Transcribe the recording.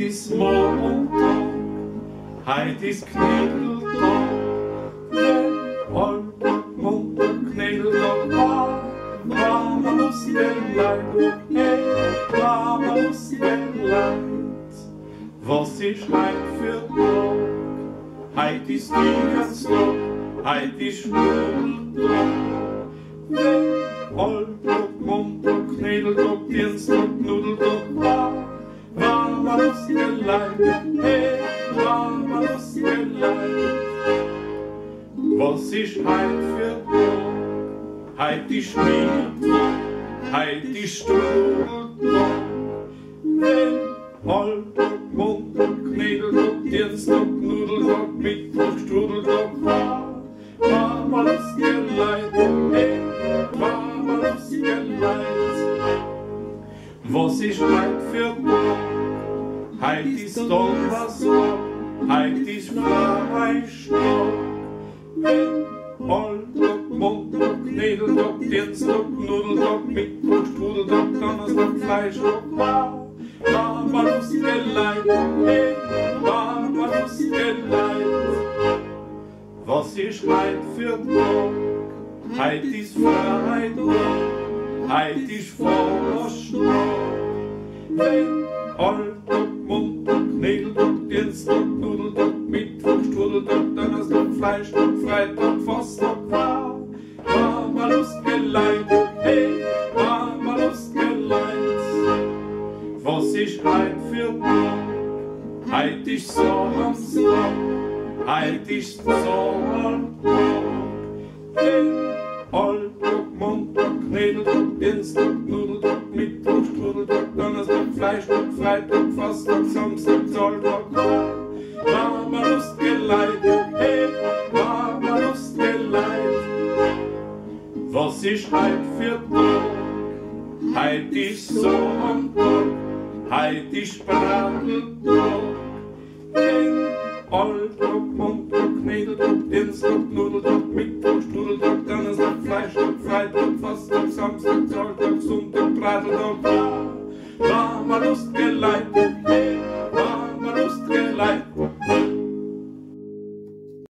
ist Montag, heut ist Knädeltag. Wenn Alltag, Montag, Knädeltag war man Lusteleid, hey, war man Lusteleid. Was ist heut für Tag? Heut ist Dienstag, heut ist Knädeltag. Wenn Alltag, Montag, Knädeltag, Dienstag, Nudeltag war man Lusteleid, hey, war man Lusteleid. Was ist heut für Tag? Heut ist Mittwoch, heut ist Stuhltag. Wenn Alltag, Montag, Knädeltag, Dienstag, Nudeltag, Mittwoch, Strudeltag war man Lusteleid, hey, war man Lusteleid. Was ist heut für Tag? Heut ist Donnerstag, heut ist Freitag. Wenn Alltag, Montag, Knädeltag, Dienstag, Nudeltag, Mittwoch, Strudeltag, Donnerstag, Fleischtag war man Lusteleid, hey, war man Lusteleid. Was ist heut für Tag? Heut ist Freitag, heut ist Vorschlag. Wenn Alltag, Montag, Knädeltag, Dienstag, Nudeltag, Mittwoch, Strudeltag, Donnerstag, Fleischtag, Freitag, Fasttag war man Lusteleid, hey, war man Lusteleid. Was ist heut für Tag? Heut ist Samstag, heut ist Sonntag. Wenn Alltag, Montag, Knädeltag, Dienstag, Nudeltag, Mittwoch, Strudeltag, Donnerstag, Fleischtag, Freitag, Fasttag, Samstag, Zolltag war man Lusteleid, hey, war man Lusteleid. Was ist heut für Tag? Heut ist Sonntag, heut ist Bradeltag. Wenn Alltag, Montag, Knädeltag, Dienstag, Nudeltag, Mittwoch, Strudeltag, Donnerstag, Fleischtag, Freitag, Fasttag, Samstag, Zolltag, Sonntag, Bradeltag war man Lusteleid.